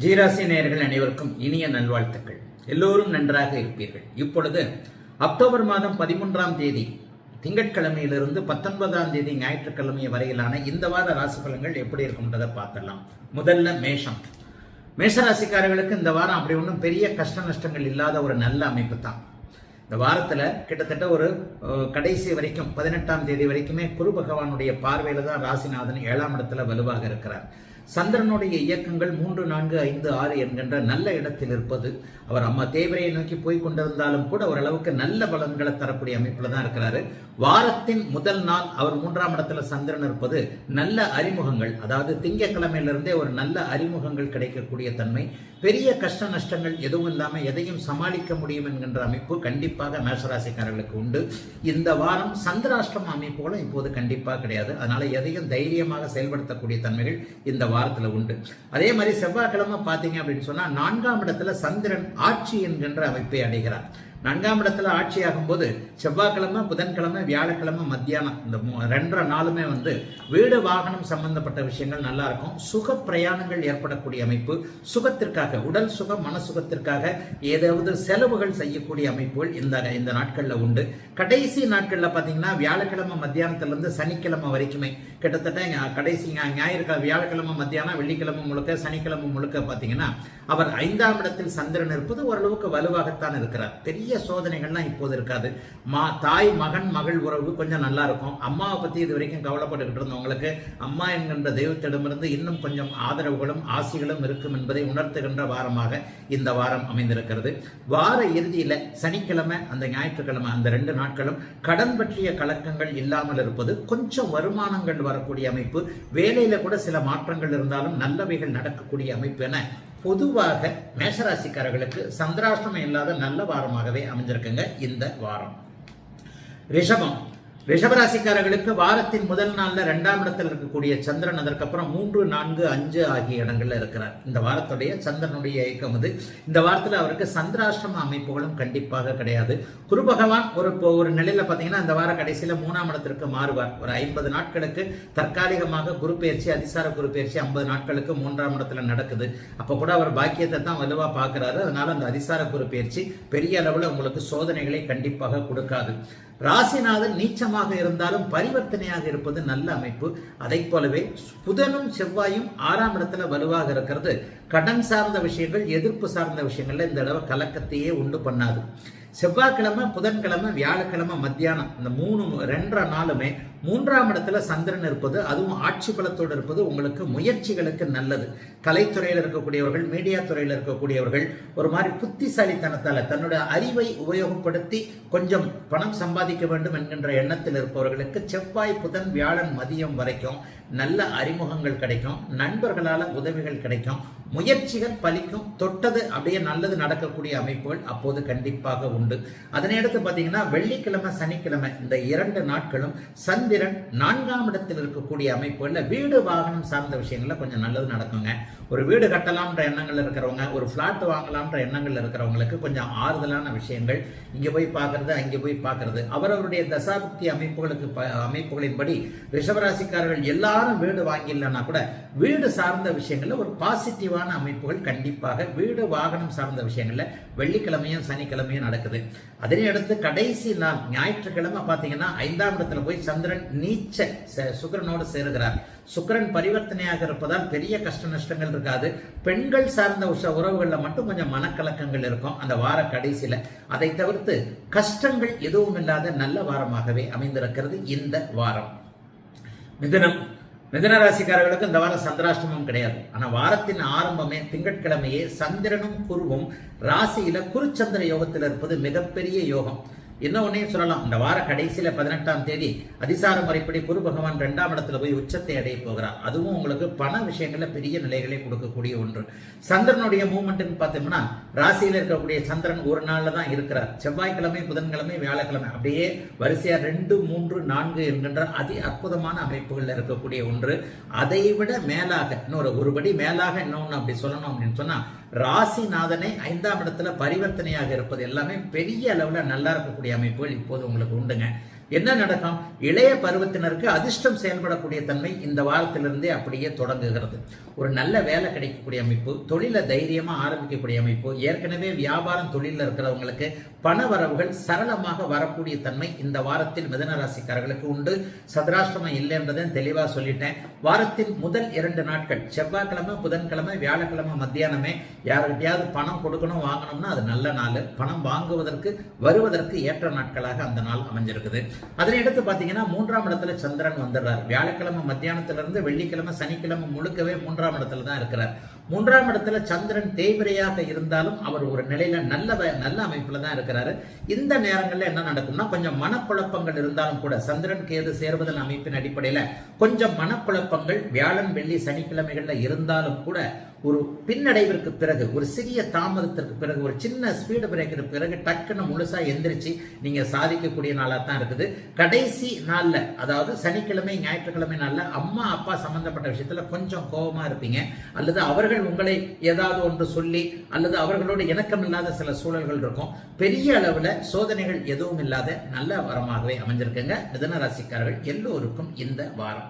ஜீராசி நேயர்கள் அனைவருக்கும் இனிய நல்வாழ்த்துக்கள். எல்லோரும் நன்றாக இருப்பீர்கள். இப்பொழுது அக்டோபர் மாதம் 13ஆம் தேதி திங்கட்கிழமையிலிருந்து 19ஆம் தேதி ஞாயிற்றுக்கிழமை வரையிலான இந்த வார ராசி பலன்கள் எப்படி இருக்கும்ன்றதை பார்த்துடலாம். முதல்ல மேஷம். மேஷராசிக்காரர்களுக்கு இந்த வாரம் அப்படி ஒன்றும் பெரிய கஷ்ட நஷ்டங்கள் இல்லாத ஒரு நல்ல அமைப்பு தான். இந்த வாரத்தில் கிட்டத்தட்ட ஒரு கடைசி வரைக்கும் 18ஆம் தேதி வரைக்குமே குரு பகவானுடைய பார்வையில் தான் ராசிநாதன் 7ஆம் இடத்துல வலுவாக இருக்கிறார். சந்திரனுடைய இயக்கங்கள் 3, 4, 5, 6 என்கின்ற நல்ல இடத்தில் இருப்பது அவர் அம்மா தேவரையை நோக்கி போய் கொண்டிருந்தாலும் கூட ஓரளவுக்கு நல்ல பலன்களை தரக்கூடிய அமைப்பில் தான் இருக்கிறாரு. வாரத்தின் முதல் நாள் அவர் 3ஆம் இடத்துல சந்திரன் இருப்பது நல்ல அறிமுகங்கள், அதாவது திங்கட்கிழமையிலிருந்தே ஒரு நல்ல அறிமுகங்கள் கிடைக்கக்கூடிய தன்மை, பெரிய கஷ்ட நஷ்டங்கள் எதுவும் இல்லாமல் எதையும் சமாளிக்க முடியும் என்கின்ற அமைப்பு கண்டிப்பாக மேஷராசிக்காரர்களுக்கு உண்டு. இந்த வாரம் சந்திராஷ்டிரம அமைப்புகளும் இப்போது கண்டிப்பாக கிடையாது. அதனால எதையும் தைரியமாக செயல்படுத்தக்கூடிய தன்மைகள் இந்த வாரத்தில் உண்டு. அதே மாதிரி செவ்வாய்க்கிழமை பார்த்தீங்க அப்படின்னு சொன்னா 4ஆம் இடத்துல சந்திரன் ஆட்சி என்கின்ற அமைப்பை அடைகிறார். 4ஆம் இடத்துல ஆட்சியாகும் போது செவ்வாய்க்கிழமை, புதன்கிழமை, வியாழக்கிழமை மத்தியானம் இந்த 2 நாளுமே வீடு வாகனம் சம்பந்தப்பட்ட விஷயங்கள் நல்லா இருக்கும். சுக பிரயாணங்கள் ஏற்படக்கூடிய அமைப்பு, சுகத்திற்காக, உடல் சுகம், மன சுகத்திற்காக ஏதாவது செலவுகள் செய்யக்கூடிய அமைப்புகள் இந்த நாட்களில் உண்டு. கடைசி நாட்களில் பார்த்தீங்கன்னா வியாழக்கிழமை மத்தியானத்திலிருந்து சனிக்கிழமை வரைக்குமே கிட்டத்தட்ட கடைசி ஞாயிறு வியாழக்கிழமை மத்தியானம், வெள்ளிக்கிழமை முழுக்க, சனிக்கிழமை முழுக்க பார்த்தீங்கன்னா அவர் 5ஆம் இடத்தில் சந்திரன் இருப்பது ஓரளவுக்கு வலுவாகத்தான் இருக்கிறார். பெரிய சோதனைகள்லாம் இப்போது இருக்காது. தாய் மகன் மகள் உறவு கொஞ்சம் நல்லா இருக்கும். அம்மாவை பற்றி இது வரைக்கும் கவலைப்பட்டுக்கிட்டு இருந்தவங்களுக்கு அம்மா என்கின்ற தெய்வத்திடமிருந்து இன்னும் கொஞ்சம் ஆதரவுகளும் ஆசிகளும் இருக்கும் என்பதை உணர்த்துகின்ற வாரமாக இந்த வாரம் அமைந்திருக்கிறது. வார இறுதியில் சனிக்கிழமை, அந்த ஞாயிற்றுக்கிழமை, அந்த 2 நாட்களும் கடன் பற்றிய கலக்கங்கள் இல்லாமல் இருப்பது, கொஞ்சம் வருமானங்கள் வரக்கூடிய அமைப்பு, வேலையில கூட சில மாற்றங்கள் இருந்தாலும் நல்லவைகள் நடக்கக்கூடிய அமைப்பு என பொதுவாக மேஷராசிக்காரர்களுக்கு சந்திராஷ்டிரமம் இல்லாத நல்ல வாரமாகவே அமைஞ்சிருக்குங்க இந்த வாரம். ரிஷபம். ரிஷபராசிக்காரர்களுக்கு வாரத்தின் முதல் நாள்ல 2ஆம் இடத்தில் இருக்கக்கூடிய சந்திரன் அதற்கப்புறம் 3, 4, 5 ஆகிய இடங்கள்ல இருக்கிறார். இந்த வாரத்துடைய சந்திரனுடைய இயக்கம் இது. இந்த வாரத்தில் அவருக்கு சந்திராஷ்டிரம அமைப்புகளும் கண்டிப்பாக கிடையாது. குரு பகவான் ஒரு நிலையில பாத்தீங்கன்னா இந்த வார கடைசியில 3ஆம் இடத்திற்கு மாறுவார். ஒரு 50 நாட்களுக்கு தற்காலிகமாக குரு பயிற்சி, அதிசார குரு பயிற்சி 50 நாட்களுக்கு 3ஆம் இடத்துல நடக்குது. அப்ப கூட அவர் பாக்கியத்தை தான் வலுவா பாக்குறாரு. அதனால அந்த அதிசார குரு பயிற்சி பெரிய அளவுல உங்களுக்கு சோதனைகளை கண்டிப்பாக கொடுக்காது. ராசிநாதன் நீச்சமாக இருந்தாலும் பரிவர்த்தனையாக இருப்பது நல்ல அமைப்பு. அதை போலவே புதனும் செவ்வாயும் 6ஆம் இடத்துல வலுவாக இருக்கிறது கடன் சார்ந்த விஷயங்கள், எதிர்ப்பு சார்ந்த விஷயங்கள்ல இந்த தடவை கலக்கத்தையே உண்டு பண்ணாது. செவ்வாய்க்கிழமை, புதன்கிழமை, வியாழக்கிழமை மத்தியானம் இந்த 2 நாளுமே 3ஆம் இடத்துல சந்திரன் இருப்பது, அதுவும் ஆட்சி பலத்தோடு இருப்பது உங்களுக்கு முயற்சிகளுக்கு நல்லது. கலைத்துறையில் இருக்கக்கூடியவர்கள், மீடியா துறையில் இருக்கக்கூடியவர்கள் ஒரு மாதிரி புத்திசாலித்தனத்தால் தன்னுடைய அறிவை உபயோகப்படுத்தி கொஞ்சம் பணம் சம்பாதிக்க வேண்டும் என்கின்ற எண்ணத்தில் இருப்பவர்களுக்கு செவ்வாய், புதன், வியாழன் மதியம் வரைக்கும் நல்ல அறிமுகங்கள் கிடைக்கும். நண்பர்களால் உதவிகள் கிடைக்கும். முயற்சிகள் பலிக்கும். தொட்டது அப்படியே நல்லது நடக்கக்கூடிய அமைப்புகள் அப்போது கண்டிப்பாக உண்டு. அதனை அடுத்து பார்த்தீங்கன்னா வெள்ளிக்கிழமை, சனிக்கிழமை இந்த 2 நாட்களும் சந்திரன் 4ஆம் இடத்தில் இருக்கக்கூடிய அமைப்புகளில் வீடு வாகனம் சார்ந்த விஷயங்கள்ல கொஞ்சம் நல்லது நடக்குங்க. ஒரு வீடு கட்டலாம்ன்ற எண்ணங்கள் இருக்கிறவங்க, ஒரு பிளாட் வாங்கலாம்ன்ற எண்ணங்கள் இருக்கிறவங்களுக்கு கொஞ்சம் ஆறுதலான விஷயங்கள். இங்கே போய் பார்க்கறது, அங்கே போய் பார்க்கறது, அவரவருடைய தசாபுக்தி அமைப்புகளின்படி ரிஷபராசிக்காரர்கள் எல்லாரும் வீடு வாங்கிடலன்னா கூட வீடு சார்ந்த விஷயங்கள்ல ஒரு பாசிட்டிவான அமைப்புகள் கண்டிப்பாக வீடு வாகனம் சார்ந்த விஷயங்கள்ல வெள்ளிக்கிழமையும் சனிக்கிழமையும் நடக்குது. அதனை அடுத்து கடைசி நாள் ஞாயிற்றுக்கிழமை பார்த்தீங்கன்னா 5ஆம் இடத்துல போய் சந்திரன் நீச்ச சுக்கிரனோடு சேருகிறார். சுக்கிரன் பரிவர்த்தனையாக இருப்பதால் பெரிய கஷ்ட நஷ்டங்கள் இருக்காது. பெண்கள் சார்ந்த உறவுகளில் மட்டும் கொஞ்சம் மனக்கலக்கங்கள் இருக்கும் அந்த வார கடைசியில. அதை தவிர்த்து கஷ்டங்கள் எதுவும் இல்லாத நல்ல வாரமாகவே அமைந்திருக்கிறது இந்த வாரம். மிதுன ராசிக்காரர்களுக்கு இந்த வாரம் சந்திராஷ்டிரமம் கிடையாது. ஆனா வாரத்தின் ஆரம்பமே திங்கட்கிழமையே சந்திரனும் குருவும் ராசியில குருச்சந்திர யோகத்தில் இருப்பது மிகப்பெரிய யோகம். இன்னொன்னையும் சொல்லலாம், இந்த வார கடைசியில 18ஆம் தேதி அதிசார முறைப்படி குரு பகவான் 2ஆம் இடத்துல போய் உச்சத்தை அடைய போகிறார். அதுவும் உங்களுக்கு பண விஷயங்கள்ல பெரிய நிலைகளை கொடுக்கக்கூடிய ஒன்று. சந்திரனுடைய மூவ்மெண்ட்னு பார்த்தோம்னா ராசியில இருக்கக்கூடிய சந்திரன் ஒரு நாள்ல தான் இருக்கிறார். செவ்வாய்க்கிழமை, புதன்கிழமை, வியாழக்கிழமை அப்படியே வரிசையா 2, 3, 4 என்கின்ற அதி அற்புதமான அமைப்புகள்ல இருக்கக்கூடிய ஒன்று. அதை விட மேலாக ஒரு படி மேலாக இன்னொன்னு அப்படி சொல்லணும் அப்படின்னு சொன்னா ராசிநாதனை 5ஆம் இடத்துல பரிவர்த்தனையாக இருப்பது எல்லாமே பெரிய அளவுல நல்லா இருக்கக்கூடிய அமைப்புகள் இப்போது உங்களுக்கு உண்டுங்க. என்ன நடக்கும்? இளைய பருவத்தினருக்கு அதிர்ஷ்டம் செயல்படக்கூடிய தன்மை இந்த வாரத்திலிருந்தே அப்படியே தொடங்குகிறது. ஒரு நல்ல வேலை கிடைக்கக்கூடிய அமைப்பு, தொழிலை தைரியமா ஆரம்பிக்கக்கூடிய அமைப்பு, ஏற்கனவே வியாபாரம் தொழிலில் இருக்கிறவங்களுக்கு பண வரவுகள் சரளமாக வரக்கூடிய தன்மை இந்த வாரத்தில் மிதுன ராசிக்காரர்களுக்கு உண்டு. சந்திராஷ்டமம் இல்லை என்பதை தெளிவாக சொல்லிட்டேன். வாரத்தின் முதல் 2 நாட்கள் செவ்வாய்க்கிழமை, புதன்கிழமை, வியாழக்கிழமை மத்தியானமே யாருக்கிட்டையாவது பணம் கொடுக்கணும் வாங்கணும்னா அது நல்ல நாள். பணம் வாங்குவதற்கு வருவதற்கு ஏற்ற நாட்களாக அந்த நாள் அமைஞ்சிருக்குது. அதனை எடுத்து பார்த்தீங்கன்னா 3ஆம் இடத்துல சந்திரன் வந்துடுறார். வியாழக்கிழமை மத்தியானத்திலிருந்து வெள்ளிக்கிழமை சனிக்கிழமை முழுக்கவே 3ஆம் இடத்துல தான் இருக்கிறார். 3ஆம் இடத்துல சந்திரன் தேய்பிரையாக இருந்தாலும் அவர் ஒரு நிலையில நல்ல அமைப்புல தான் இருக்கிறாரு. இந்த நேரங்களில் என்ன நடக்கும்னா கொஞ்சம் மனக்குழப்பங்கள் இருந்தாலும் கூட சந்திரன் கேது சேர்வதன் அமைப்பின் அடிப்படையில கொஞ்சம் மனக்குழப்பங்கள் வியாழன் வெள்ளி சனிக்கிழமைகள்ல இருந்தாலும் கூட ஒரு பின்னடைவிற்கு பிறகு, ஒரு சிறிய தாமதத்திற்கு பிறகு, ஒரு சின்ன ஸ்பீடு பிரேக்கிற்கு பிறகு டக்குன்னு முழுசா எந்திரிச்சு நீங்க சாதிக்கக்கூடிய நாளா தான் இருக்குது. கடைசி நாள்ல, அதாவது சனிக்கிழமை ஞாயிற்றுக்கிழமை நாள்ல அம்மா அப்பா சம்பந்தப்பட்ட விஷயத்துல கொஞ்சம் கோபமா இருப்பீங்க, அல்லது அவர்கள் உங்களை ஏதாவது ஒன்று சொல்லி அல்லது அவர்களோடு இணக்கம் இல்லாத சில சூழல்கள் இருக்கும். பெரிய அளவுல சோதனைகள் எதுவும் இல்லாத நல்ல வாரமாகவே அமைஞ்சிருக்குங்க மிதுன ராசிக்காரர்கள் எல்லோருக்கும் இந்த வாரம்.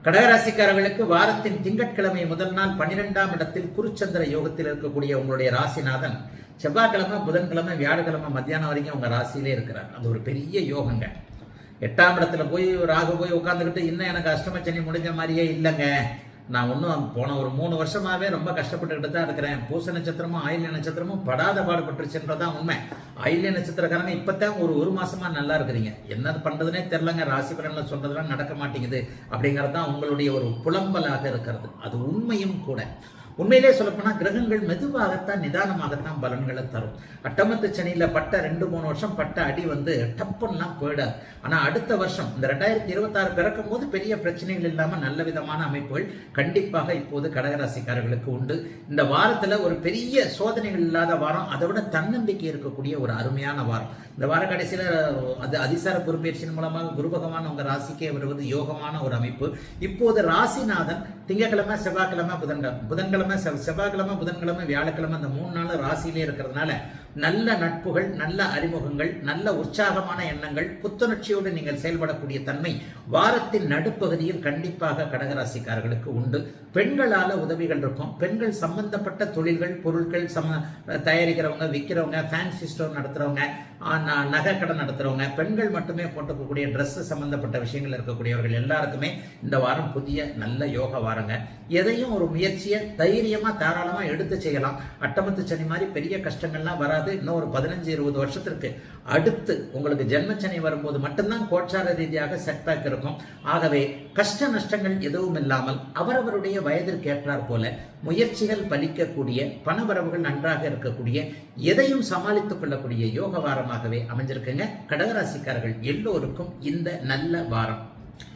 கடகராசிக்காரர்களுக்கு வாரத்தின் திங்கட்கிழமை முதல் நாள் 12ஆம் இடத்தில் குருச்சந்திர யோகத்தில் இருக்கக்கூடிய உங்களுடைய ராசிநாதன் செவ்வாய்க்கிழமை, புதன்கிழமை, வியாழக்கிழமை மத்தியானம் வரைக்கும் உங்க ராசியிலே இருக்கிறார். அது ஒரு பெரிய யோகங்க. 8ஆம் இடத்துல போய் ராகு போய் உட்காந்துக்கிட்டு இன்னும் எனக்கு அஷ்டமச்சனி முடிஞ்ச மாதிரியே இல்லைங்க, நான் ஒன்றும் போன ஒரு 3 வருஷமாவே ரொம்ப கஷ்டப்பட்டுக்கிட்டு தான் இருக்கிறேன், பூச நட்சத்திரமும் ஆயில்ய நட்சத்திரமும் படாத பாடுபட்டுருச்சுன்றதான் உண்மை. ஆயில்ய நட்சத்திரக்காரங்க இப்பதான் ஒரு மாசமா நல்லா இருக்கிறீங்க, என்ன பண்றதுனே தெரியலங்க, ராசி பலன்ல சொல்றதுலாம் நடக்க மாட்டேங்குது அப்படிங்கிறது தான் உங்களுடைய ஒரு புலம்பலாக இருக்கிறது. அது உண்மையும் கூட. உண்மையிலே சொல்லப்போனா கிரகங்கள் மெதுவாகத்தான் நிதானமாகத்தான் பலன்களை தரும். அட்டமத்து சனியில பட்ட 2-3 வருஷம் பட்ட அடி டப்பன்லாம் போயிடாது. ஆனா அடுத்த வருஷம் இந்த 2026 பிறக்கும் போது பெரிய பிரச்சனைகள் இல்லாம நல்ல விதமான அமைப்புகள் கண்டிப்பாக இப்போது கடகராசிக்காரர்களுக்கு உண்டு. இந்த வாரத்துல ஒரு பெரிய சோதனைகள் இல்லாத வாரம், அதை விட தன்னம்பிக்கை இருக்கக்கூடிய ஒரு அருமையான வாரம். இந்த வார கடைசியில அது அதிசார பொறுப்பேற்சின் மூலமாக குரு பகவான் உங்க ராசிக்கே வருவது யோகமான ஒரு அமைப்பு. இப்போது ராசிநாதன் திங்கட்கிழமை, செவ்வாய்க்கிழமை, புதன்கிழமை, செவ்வாய்க்கிழமை, புதன்கிழமை, வியாழக்கிழமை இந்த 3 நாள் ராசியிலே இருக்கிறதுனால நல்ல நட்புகள், நல்ல அறிமுகங்கள், நல்ல உற்சாகமான எண்ணங்கள், புத்துணர்ச்சியோடு நீங்கள் செயல்படக்கூடிய தன்மை வாரத்தின் நடுப்பகுதியில் கண்டிப்பாக கடகராசிக்காரர்களுக்கு உண்டு. பெண்களால உதவிகள் இருக்கும். பெண்கள் சம்பந்தப்பட்ட தொழில்கள், பொருட்கள் தயாரிக்கிறவங்க, விற்கிறவங்க, ஃபேன்சி ஸ்டோர் நடத்துறவங்க, நகை கடை நடத்துறவங்க, பெண்கள் மட்டுமே போட்டுக்கக்கூடிய ட்ரெஸ் சம்பந்தப்பட்ட விஷயங்கள் இருக்கக்கூடியவர்கள் எல்லாருக்குமே இந்த வாரம் புதிய நல்ல யோக வாரங்க. எதையும் ஒரு முயற்சியை தைரியமா தாராளமா எடுத்து செய்யலாம். அட்டமத்து சனி மாதிரி பெரிய கஷ்டங்கள்லாம் வராது. இன்னும் ஒரு 15-20 வருஷத்திற்கு அடுத்து உங்களுக்கு ஜென்மச்சனி வரும்போது மட்டும்தான் கோட்சார ரீதியாக செட்பேக் இருக்கும். ஆகவே கஷ்ட நஷ்டங்கள் எதுவும் இல்லாமல் அவரவருடைய வயதிற்கு ஏற்றாற் போல முயற்சிகள் பலிக்கக்கூடிய, பணவரவுகள் நன்றாக இருக்கக்கூடிய, எதையும் சமாளித்துக் கொள்ளக்கூடிய யோக வாரமாகவே அமைஞ்சிருக்குங்க. கடகராசிக்காரர்கள் எல்லோருக்கும் இந்த நல்ல வாரம்.